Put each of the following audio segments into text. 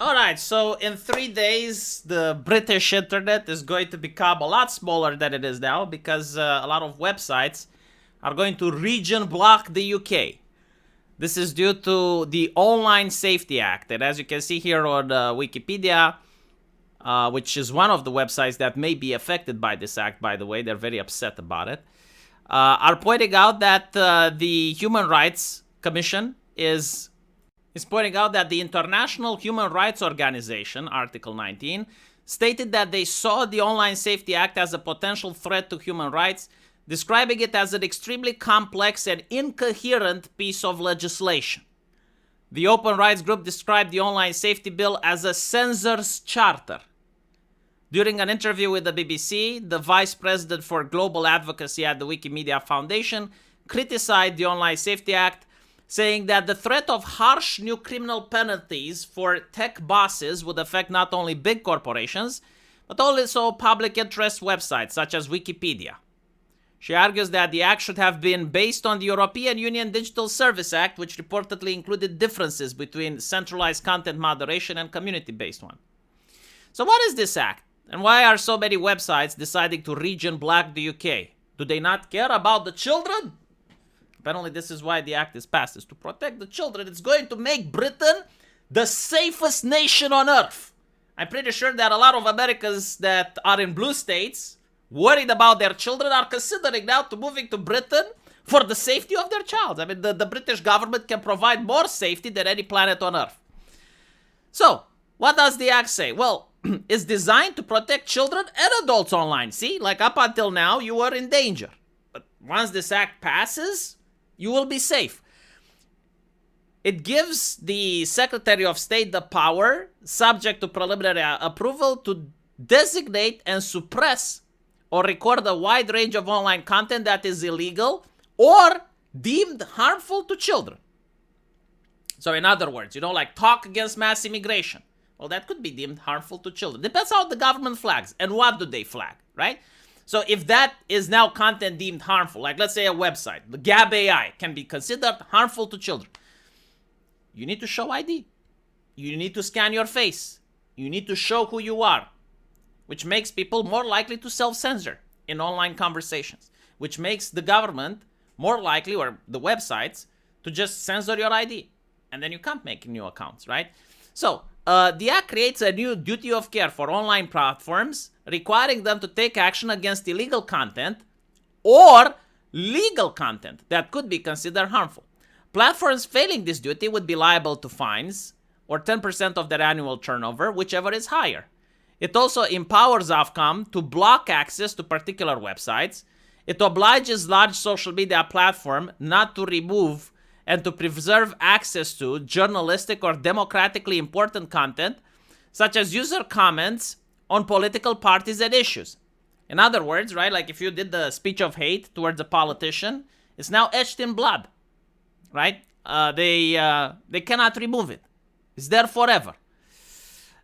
All right, so in 3 days, the British internet is going to become a lot smaller than it is now because a lot of websites are going to region block the UK. This is due to the Online Safety Act. And as you can see here on Wikipedia, which is one of the websites that may be affected by this act, by the way, they're very upset about it, are pointing out that the Human Rights Commission is pointing out that the International Human Rights Organization, Article 19, stated that they saw the Online Safety Act as a potential threat to human rights, describing it as an extremely complex and incoherent piece of legislation. The Open Rights Group described the Online Safety Bill as a censor's charter. During an interview with the BBC, the Vice President for Global Advocacy at the Wikimedia Foundation criticized the Online Safety Act, saying that the threat of harsh new criminal penalties for tech bosses would affect not only big corporations, but also public interest websites such as Wikipedia. She argues that the act should have been based on the European Union Digital Service Act, which reportedly included differences between centralized content moderation and community-based one. So what is this act? And why are so many websites deciding to region block the UK? Do they not care about the children? Apparently this is why the act is passed, is to protect the children. It's going to make Britain the safest nation on earth. I'm pretty sure that a lot of Americans that are in blue states, worried about their children, are considering now to moving to Britain for the safety of their child. I mean, the British government can provide more safety than any planet on earth. So, what does the act say? Well, it's designed to protect children and adults online. See, like up until now, you were in danger. But once this act passes, you will be safe. It gives the Secretary of State the power, subject to preliminary approval, to designate and suppress or record a wide range of online content that is illegal or deemed harmful to children. So in other words, like talk against mass immigration. Well, that could be deemed harmful to children. Depends how the government flags and what do they flag, right? So if that is now content deemed harmful, like let's say a website, the Gab AI can be considered harmful to children. You need to show ID. You need to scan your face. You need to show who you are, which makes people more likely to self-censor in online conversations, which makes the government more likely, or the websites, to just censor your ID. And then you can't make new accounts, right? So the act creates a new duty of care for online platforms, requiring them to take action against illegal content or legal content that could be considered harmful. Platforms failing this duty would be liable to fines or 10% of their annual turnover, whichever is higher. It also empowers Ofcom to block access to particular websites. It obliges large social media platforms not to remove and to preserve access to journalistic or democratically important content, such as user comments on political parties and issues. In other words, right, like if you did the speech of hate towards a politician, it's now etched in blood, right? They cannot remove it. It's there forever.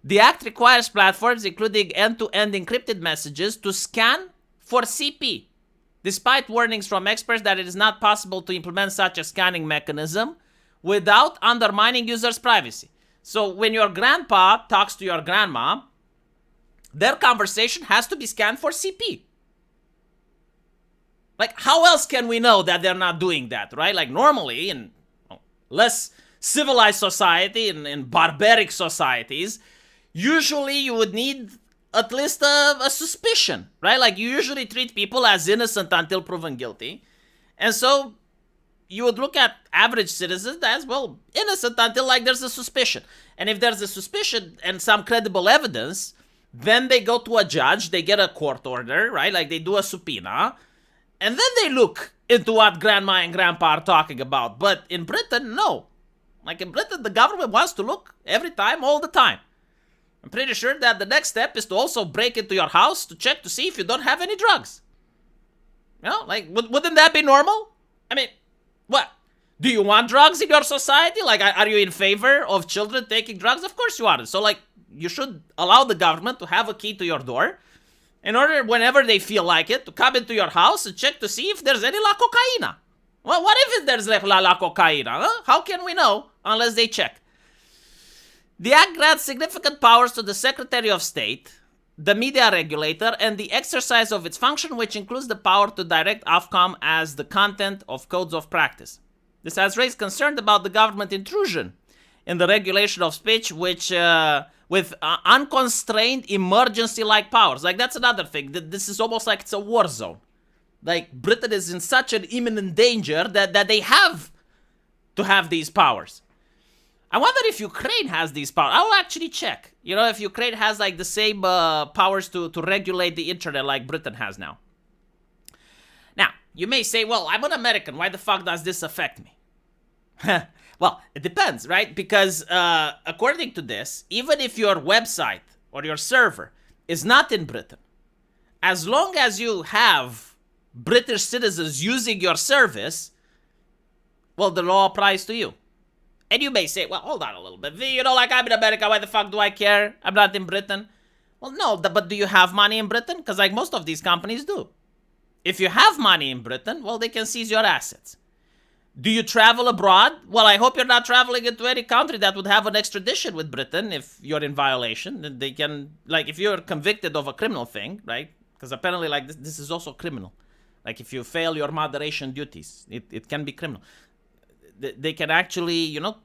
The act requires platforms, including end-to-end encrypted messages, to scan for CP, despite warnings from experts that it is not possible to implement such a scanning mechanism without undermining users' privacy. So when your grandpa talks to your grandma, their conversation has to be scanned for CP. Like, how else can we know that they're not doing that, right? Like, normally in less civilized society, in barbaric societies, usually you would need at least a suspicion, right? Like, you usually treat people as innocent until proven guilty. And so you would look at average citizens as, well, innocent until, like, there's a suspicion. And if there's a suspicion and some credible evidence, then they go to a judge, they get a court order, right? Like, they do a subpoena, and then they look into what grandma and grandpa are talking about. But in Britain, no. Like, in Britain, the government wants to look every time, all the time. I'm pretty sure that the next step is to also break into your house to check to see if you don't have any drugs. Like, wouldn't that be normal? I mean, what? Do you want drugs in your society? Like, are you in favor of children taking drugs? Of course you are. So, like, you should allow the government to have a key to your door in order, whenever they feel like it, to come into your house and check to see if there's any la cocaína. Well, what if there's la cocaína? Huh? How can we know unless they check? The act grants significant powers to the Secretary of State, the media regulator, and the exercise of its function, which includes the power to direct Ofcom as the content of codes of practice. This has raised concern about the government intrusion in the regulation of speech, which with unconstrained emergency-like powers. Like, that's another thing. This is almost like it's a war zone. Like, Britain is in such an imminent danger that they have to have these powers. I wonder if Ukraine has these powers. I will actually check. You know, if Ukraine has like the same powers to regulate the internet like Britain has now. Now, you may say, well, I'm an American. Why the fuck does this affect me? Well, it depends, right? Because according to this, even if your website or your server is not in Britain, as long as you have British citizens using your service, well, the law applies to you. And you may say, well, hold on a little bit. You know, like, I'm in America. Why the fuck do I care? I'm not in Britain. Well, no, but do you have money in Britain? Because, like, most of these companies do. If you have money in Britain, well, they can seize your assets. Do you travel abroad? Well, I hope you're not traveling into any country that would have an extradition with Britain if you're in violation. Then they can, like, if you're convicted of a criminal thing, right? Because apparently, like, this is also criminal. Like, if you fail your moderation duties, it can be criminal. They can actually, you know,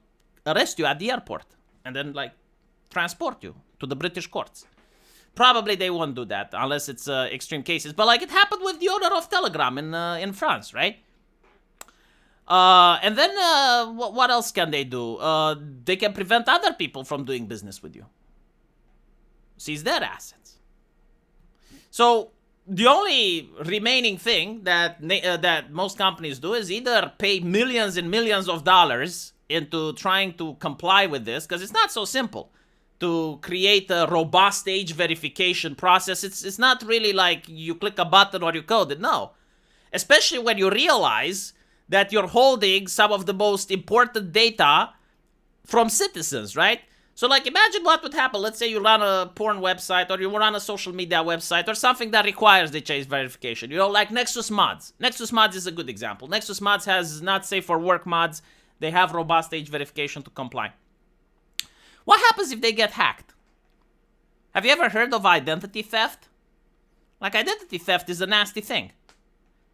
arrest you at the airport and then, like, transport you to the British courts. Probably they won't do that unless it's extreme cases. But, like, it happened with the owner of Telegram in France, right? And then what else can they do? They can prevent other people from doing business with you. Seize their assets. So the only remaining thing that most companies do is either pay millions and millions of dollars into trying to comply with this, because it's not so simple to create a robust age verification process. It's not really like you click a button or you code it. No. Especially when you realize that you're holding some of the most important data from citizens, right? So, like, imagine what would happen. Let's say you run a porn website or you run a social media website or something that requires the age verification. You know, like Nexus Mods. Nexus Mods is a good example. Nexus Mods has not safe for work mods. They have robust age verification to comply. What happens if they get hacked? Have you ever heard of identity theft? Like, identity theft is a nasty thing.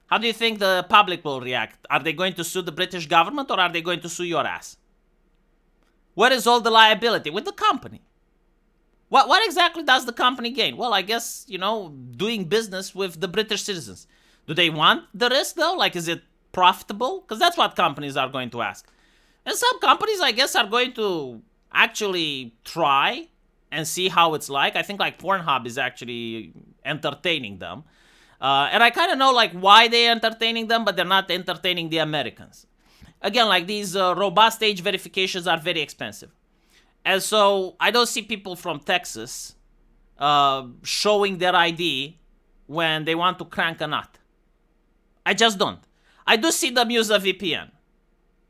How do you think the public will react? Are they going to sue the British government or are they going to sue your ass? Where is all the liability? With the company. What exactly does the company gain? Well, I guess, you know, doing business with the British citizens. Do they want the risk, though? Like, is it profitable? Because that's what companies are going to ask. And some companies, I guess, are going to actually try and see how it's like. I think, like, Pornhub is actually entertaining them. And I kind of know, like, why they're entertaining them, but they're not entertaining the Americans. Again, like, these robust age verifications are very expensive. And so I don't see people from Texas showing their ID when they want to crank a nut. I just don't. I do see them use a VPN.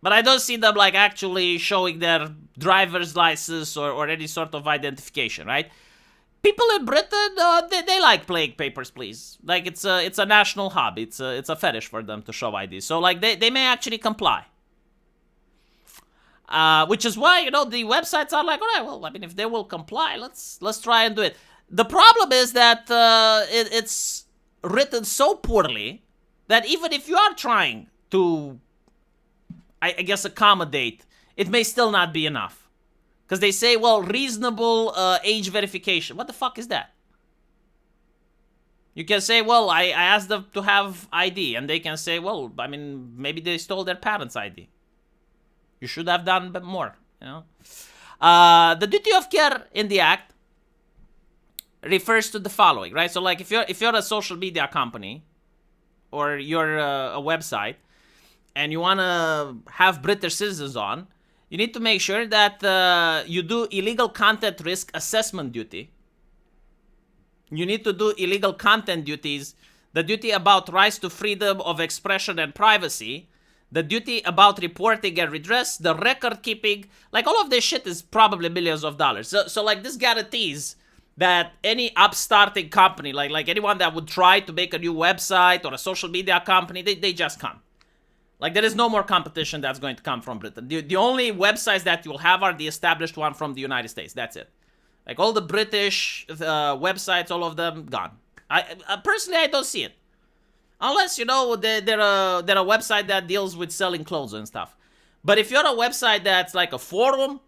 But I don't see them, like, actually showing their driver's license or any sort of identification, right? People in Britain, they like playing Papers, Please. Like, it's a national hobby. It's a fetish for them to show ID. So, like, they may actually comply. Which is why, you know, the websites are like, all right, well, I mean, if they will comply, let's try and do it. The problem is that it's written so poorly that even if you are trying to, I guess, accommodate, it may still not be enough. Because they say, well, reasonable age verification. What the fuck is that? You can say, well, I asked them to have ID. And they can say, well, I mean, maybe they stole their parents' ID. You should have done more, you know. The duty of care in the Act refers to the following, right? So, like, if you're a social media company or you're a website and you want to have British citizens on, you need to make sure that you do illegal content risk assessment duty. You need to do illegal content duties, the duty about rights to freedom of expression and privacy, the duty about reporting and redress, the record keeping. Like, all of this shit is probably millions of dollars. So like, this guarantees that any upstarting company, like anyone that would try to make a new website or a social media company, they just come. Like, there is no more competition that's going to come from Britain. The only websites that you'll have are the established one from the United States. That's it. Like, all the British websites, all of them, gone. Personally, I don't see it. Unless, they're a website that deals with selling clothes and stuff. But if you're a website that's like a forum,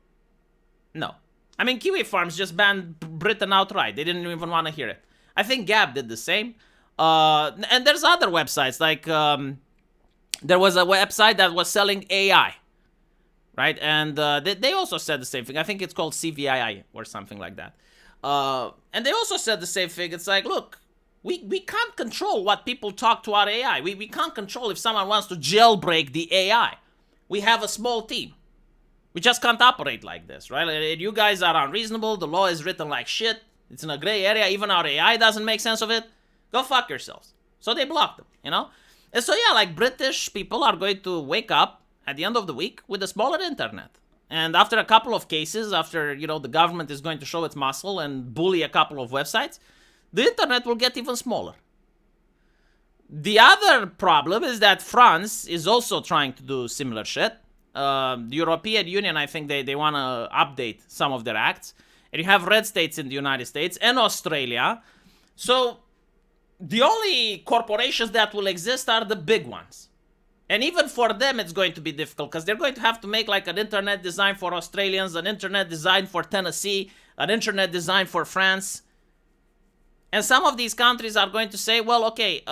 no. I mean, Kiwi Farms just banned Britain outright. They didn't even want to hear it. I think Gab did the same. And there's other websites, like there was a website that was selling AI, right? And they also said the same thing. I think it's called CVII or something like that. And they also said the same thing. It's like, look, we can't control what people talk to our AI. We can't control if someone wants to jailbreak the AI. We have a small team. We just can't operate like this, right? You guys are unreasonable. The law is written like shit. It's in a gray area. Even our AI doesn't make sense of it. Go fuck yourselves. So they blocked them, And so, yeah, like, British people are going to wake up at the end of the week with a smaller internet. And after a couple of cases, after, the government is going to show its muscle and bully a couple of websites, the internet will get even smaller. The other problem is that France is also trying to do similar shit. The European Union, I think they want to update some of their acts. And you have red states in the United States and Australia. So the only corporations that will exist are the big ones. And even for them, it's going to be difficult because they're going to have to make like an internet design for Australians, an internet design for Tennessee, an internet design for France. And some of these countries are going to say, well, okay,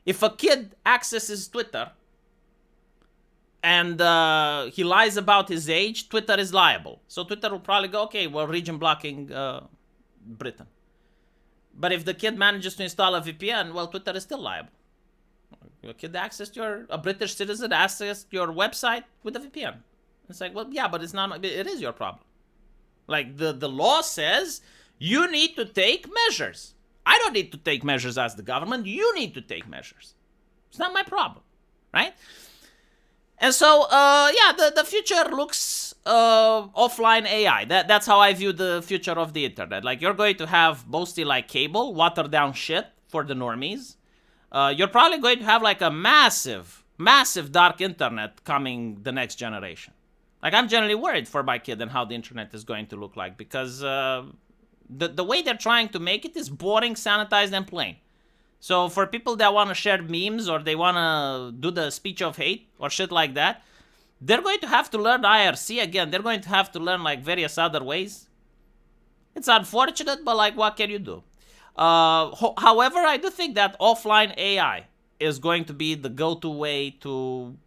if a kid accesses Twitter and he lies about his age, Twitter is liable. So Twitter will probably go, okay, we're region blocking Britain. But if the kid manages to install a VPN, well, Twitter is still liable. A kid accessed a British citizen accessed your website with a VPN. It's like, well, yeah, but it is your problem. Like, the law says you need to take measures. I don't need to take measures as the government. You need to take measures. It's not my problem, right? And so, the future looks offline AI. That's how I view the future of the internet. Like, you're going to have mostly like cable, watered down shit for the normies. You're probably going to have like a massive, massive dark internet coming the next generation. Like, I'm generally worried for my kid and how the internet is going to look like because the way they're trying to make it is boring, sanitized, and plain. So for people that want to share memes or they want to do the speech of hate or shit like that, they're going to have to learn IRC again. They're going to have to learn like various other ways. It's unfortunate, but like, what can you do? However, I do think that offline AI is going to be the go-to way to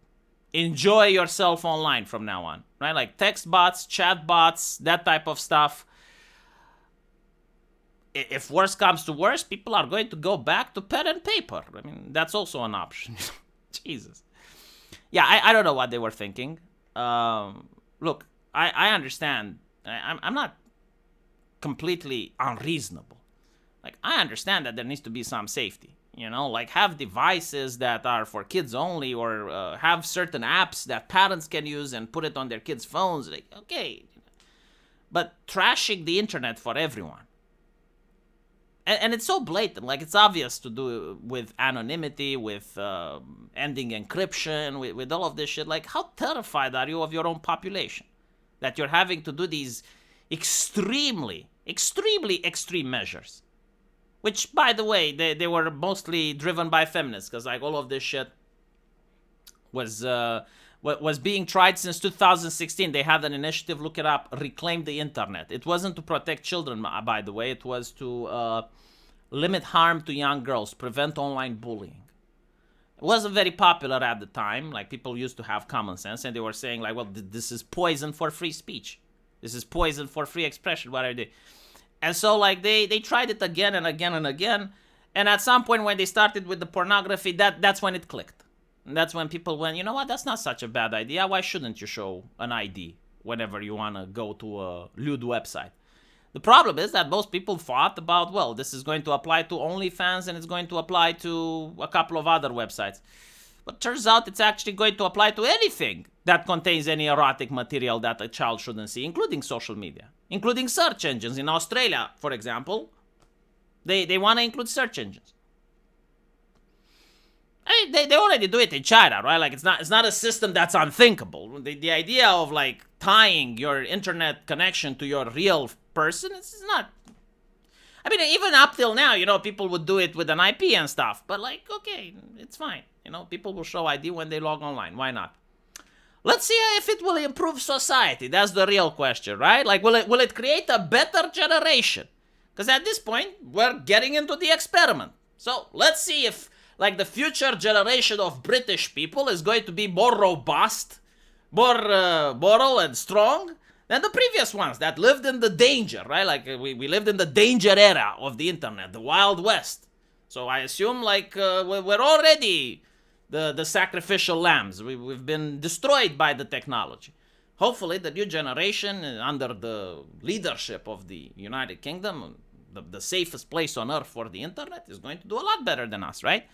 enjoy yourself online from now on, right? Like text bots, chat bots, that type of stuff. If worse comes to worse, people are going to go back to pen and paper. I mean, that's also an option. Jesus. Yeah, I don't know what they were thinking. Look, I understand. I'm not completely unreasonable. Like, I understand that there needs to be some safety. Like have devices that are for kids only or have certain apps that parents can use and put it on their kids' phones. Like, okay. But trashing the internet for everyone. And it's so blatant, like it's obvious to do with anonymity, with ending encryption, with all of this shit. Like, how terrified are you of your own population? That you're having to do these extremely, extremely extreme measures. Which, by the way, they were mostly driven by feminists, because like all of this shit was being tried since 2016. They had an initiative, look it up, Reclaim the Internet. It wasn't to protect children, by the way. It was to limit harm to young girls, prevent online bullying. It wasn't very popular at the time. Like, people used to have common sense, and they were saying, like, well, this is poison for free speech. This is poison for free expression, what are they? And so, like, they tried it again and again and again. And at some point when they started with the pornography, that's when it clicked. And that's when people went, you know what, that's not such a bad idea. Why shouldn't you show an ID whenever you want to go to a lewd website? The problem is that most people thought about, well, this is going to apply to OnlyFans and it's going to apply to a couple of other websites. But turns out it's actually going to apply to anything that contains any erotic material that a child shouldn't see, including social media, including search engines. In Australia, for example, they want to include search engines. I mean, they already do it in China, right? Like, it's not a system that's unthinkable. The idea of, like, tying your internet connection to your real person is not. I mean, even up till now, people would do it with an IP and stuff. But, like, okay, it's fine. People will show ID when they log online. Why not? Let's see if it will improve society. That's the real question, right? Like, will it create a better generation? Because at this point, we're getting into the experiment. So let's see if, like, the future generation of British people is going to be more robust, more moral and strong than the previous ones that lived in the danger, right? Like, we lived in the danger era of the internet, the Wild West. So I assume, like, we're already the sacrificial lambs. We've been destroyed by the technology. Hopefully, the new generation, under the leadership of the United Kingdom, the safest place on earth for the internet, is going to do a lot better than us, right?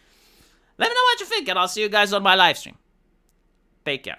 Let me know what you think, and I'll see you guys on my live stream. Take care.